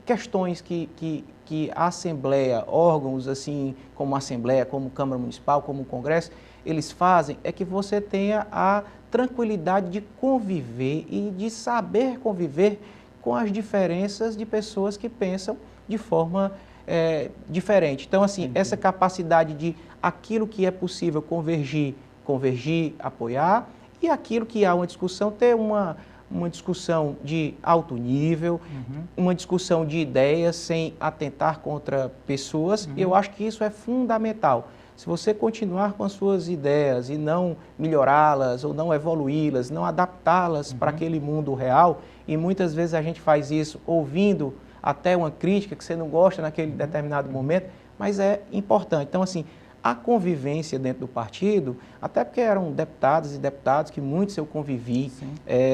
questões que a Assembleia, órgãos assim como a Assembleia, como Câmara Municipal, como o Congresso, eles fazem é que você tenha a tranquilidade de conviver e de saber conviver com as diferenças de pessoas que pensam de forma diferente. Então, assim, essa capacidade de aquilo que é possível convergir convergir, apoiar, e aquilo que há uma discussão, ter uma discussão de alto nível, uma discussão de ideias sem atentar contra pessoas. Eu acho que isso é fundamental. Se você continuar com as suas ideias e não melhorá-las ou não evoluí-las, não adaptá-las para aquele mundo real, e muitas vezes a gente faz isso ouvindo até uma crítica que você não gosta naquele determinado momento, mas é importante. Então, assim, a convivência dentro do partido, até porque eram deputados e deputados que muitos eu convivi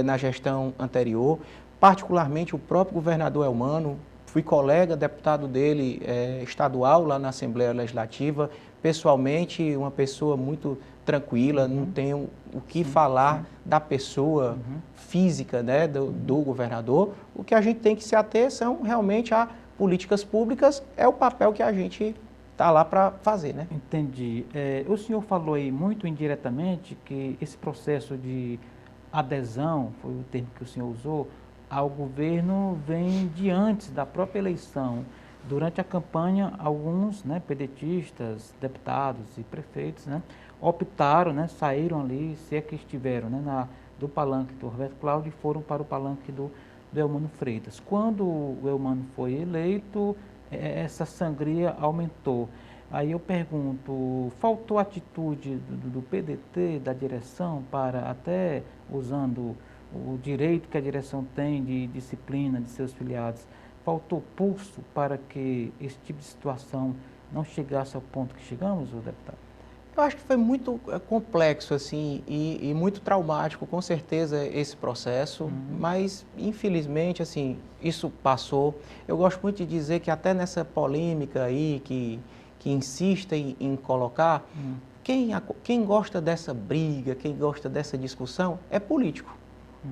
na gestão anterior, particularmente o próprio governador Elmano, fui colega, deputado dele estadual lá na Assembleia Legislativa, pessoalmente uma pessoa muito tranquila, não tenho o que falar da pessoa física, né, do governador. O que a gente tem que se ater são realmente a políticas públicas, é o papel que a gente está lá para fazer, né? Entendi. O senhor falou aí muito indiretamente que esse processo de adesão, foi o termo que o senhor usou, ao governo vem de antes da própria eleição. Durante a campanha, alguns, né, pedetistas, deputados e prefeitos, né, optaram, né, saíram ali, se é que estiveram, né, do palanque do Roberto Cláudio e foram para o palanque do Eumano Freitas. Quando o Eumano foi eleito, essa sangria aumentou. Aí eu pergunto, faltou atitude do PDT, da direção, para até usando o direito que a direção tem de disciplina de seus filiados, faltou pulso para que esse tipo de situação não chegasse ao ponto que chegamos, deputado? Eu acho que foi muito complexo assim e muito traumático, com certeza, esse processo, mas infelizmente assim, isso passou. Eu gosto muito de dizer que até nessa polêmica aí que insistem em colocar, quem gosta dessa briga, quem gosta dessa discussão é político.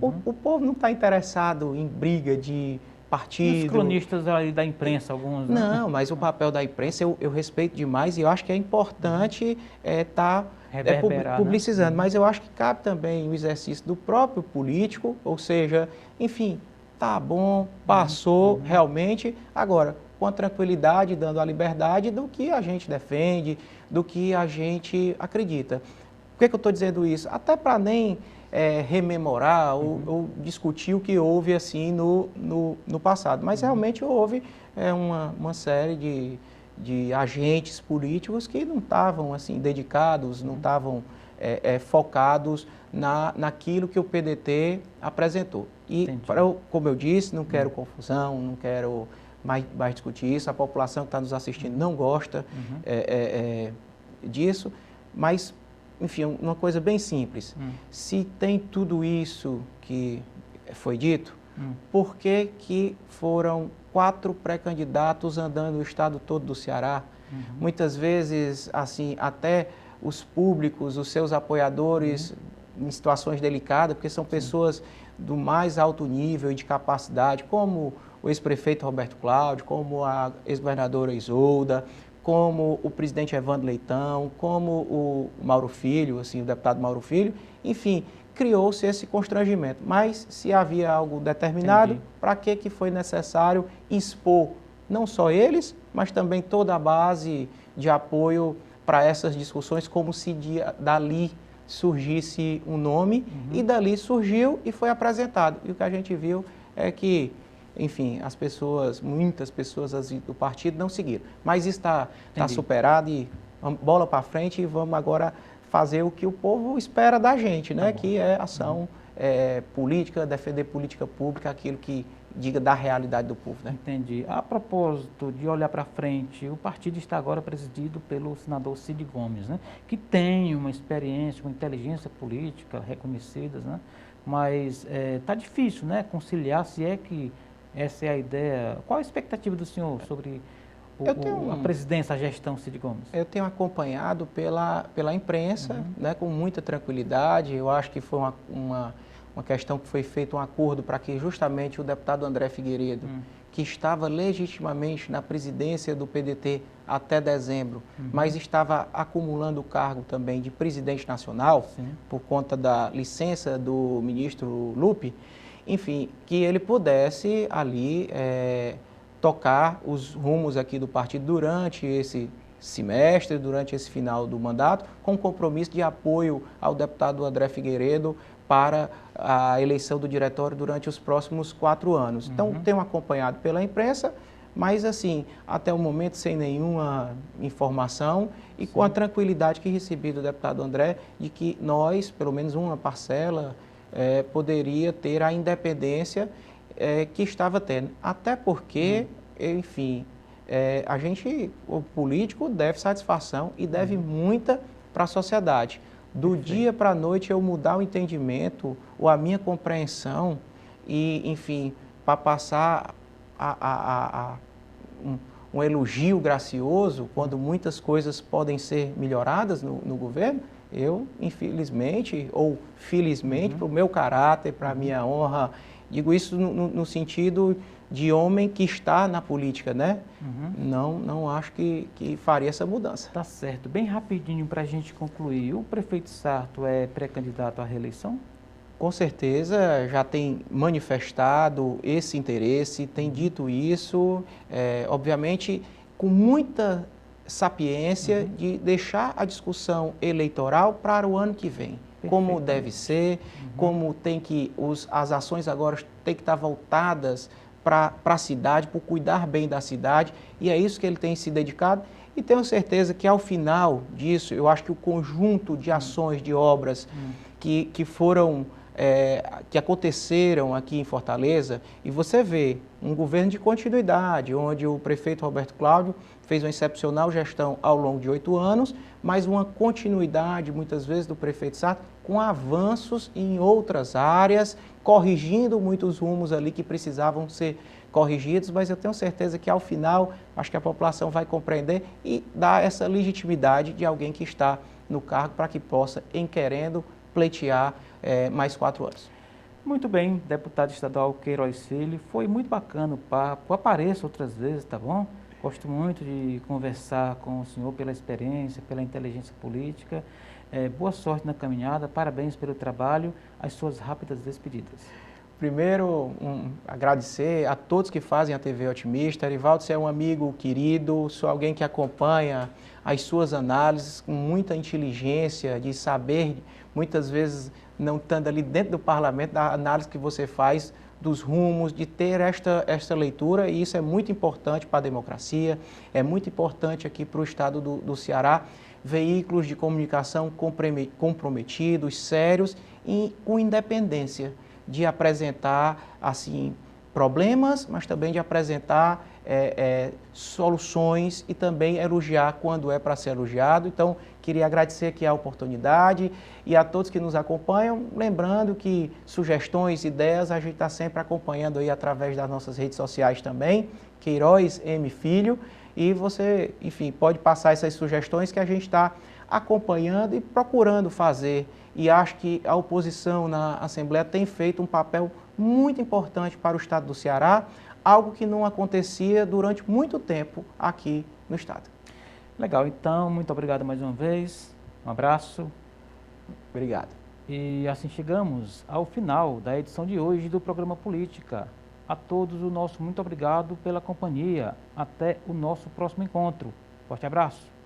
O povo não está interessado em briga de partido. E os cronistas ali da imprensa, alguns... Né? Não, mas o papel da imprensa eu respeito demais e eu acho que é importante estar publicizando. Né? Mas eu acho que cabe também o exercício do próprio político, ou seja, enfim, tá bom, passou realmente, agora com a tranquilidade, dando a liberdade do que a gente defende, do que a gente acredita. Por que eu estou dizendo isso? Até para nem rememorar ou discutir o que houve assim no passado, mas realmente houve uma série de agentes políticos que não estavam assim dedicados, não estavam focados naquilo que o PDT apresentou. E como eu disse, não quero confusão, não quero mais discutir isso, a população que está nos assistindo não gosta disso, mas enfim, uma coisa bem simples. Se tem tudo isso que foi dito, por que foram 4 pré-candidatos andando o estado todo do Ceará? Muitas vezes, assim, até os públicos, os seus apoiadores, em situações delicadas, porque são pessoas do mais alto nível e de capacidade, como o ex-prefeito Roberto Cláudio, como a ex-governadora Isolda, como o presidente Evandro Leitão, como o Mauro Filho, assim, o deputado Mauro Filho, enfim, criou-se esse constrangimento. Mas se havia algo determinado, para que foi necessário expor não só eles, mas também toda a base de apoio para essas discussões, como se dali surgisse um nome, e dali surgiu e foi apresentado. E o que a gente viu é que, enfim, as pessoas, muitas pessoas do partido não seguiram. Mas isso está superado e bola para frente e vamos agora fazer o que o povo espera da gente, né? Que é ação política, defender política pública, aquilo que diga da realidade do povo, né? Entendi. A propósito de olhar para frente, o partido está agora presidido pelo senador Cid Gomes, né? Que tem uma experiência, uma inteligência política reconhecidas, né? Mas está difícil, né? Conciliar, se é que essa é a ideia. Qual a expectativa do senhor sobre a presidência, a gestão Cid Gomes? Eu tenho acompanhado pela imprensa, né, com muita tranquilidade. Eu acho que foi uma questão que foi feito um acordo para que justamente o deputado André Figueiredo, que estava legitimamente na presidência do PDT até dezembro, mas estava acumulando o cargo também de presidente nacional, por conta da licença do ministro Lupe, enfim, que ele pudesse ali tocar os rumos aqui do partido durante esse semestre, durante esse final do mandato, com compromisso de apoio ao deputado André Figueiredo para a eleição do diretório durante os próximos 4 anos. Então, tenho acompanhado pela imprensa, mas assim, até o momento sem nenhuma informação e com a tranquilidade que recebi do deputado André de que nós, pelo menos uma parcela, poderia ter a independência que estava tendo. Até porque, enfim, o político deve satisfação e deve muita para a sociedade. Do dia para a noite eu mudar o entendimento ou a minha compreensão e, enfim, para passar um elogio gracioso, quando muitas coisas podem ser melhoradas no governo, eu, infelizmente ou felizmente, para o meu caráter, para a minha honra, digo isso no sentido de homem que está na política, né? Não acho que faria essa mudança. Tá certo. Bem rapidinho para a gente concluir, o prefeito Sarto é pré-candidato à reeleição? Com certeza já tem manifestado esse interesse, tem dito isso, obviamente com muita sapiência de deixar a discussão eleitoral para o ano que vem. Como deve ser, como tem que, as ações agora têm que estar voltadas para a cidade, para cuidar bem da cidade, e é isso que ele tem se dedicado. E tenho certeza que ao final disso, eu acho que o conjunto de ações, de obras que foram, que aconteceram aqui em Fortaleza, e você vê um governo de continuidade, onde o prefeito Roberto Cláudio fez uma excepcional gestão ao longo de 8 anos, mas uma continuidade, muitas vezes, do prefeito Sarto, com avanços em outras áreas, corrigindo muitos rumos ali que precisavam ser corrigidos, mas eu tenho certeza que ao final, acho que a população vai compreender e dar essa legitimidade de alguém que está no cargo para que possa, em querendo, pleitear mais 4 anos. Muito bem, deputado estadual Queiroz Filho, foi muito bacana o papo, apareça outras vezes, tá bom? Gosto muito de conversar com o senhor pela experiência, pela inteligência política. Boa sorte na caminhada, parabéns pelo trabalho, as suas rápidas despedidas. Primeiro, agradecer a todos que fazem a TV Otimista. Erivaldo, você é um amigo querido, sou alguém que acompanha as suas análises com muita inteligência, de saber, muitas vezes não estando ali dentro do parlamento, da análise que você faz dos rumos, de ter esta leitura, e isso é muito importante para a democracia, é muito importante aqui para o estado do Ceará, veículos de comunicação comprometidos, sérios e com independência de apresentar assim problemas, mas também de apresentar soluções e também elogiar quando é para ser elogiado. Então, queria agradecer aqui a oportunidade e a todos que nos acompanham, lembrando que sugestões, ideias, a gente está sempre acompanhando aí através das nossas redes sociais também, Queiroz M. Filho, e você, enfim, pode passar essas sugestões que a gente está acompanhando e procurando fazer. E acho que a oposição na Assembleia tem feito um papel muito importante para o estado do Ceará, algo que não acontecia durante muito tempo aqui no estado. Legal, então, muito obrigado mais uma vez, um abraço. Obrigado. E assim chegamos ao final da edição de hoje do programa Política. A todos o nosso muito obrigado pela companhia. Até o nosso próximo encontro. Forte abraço.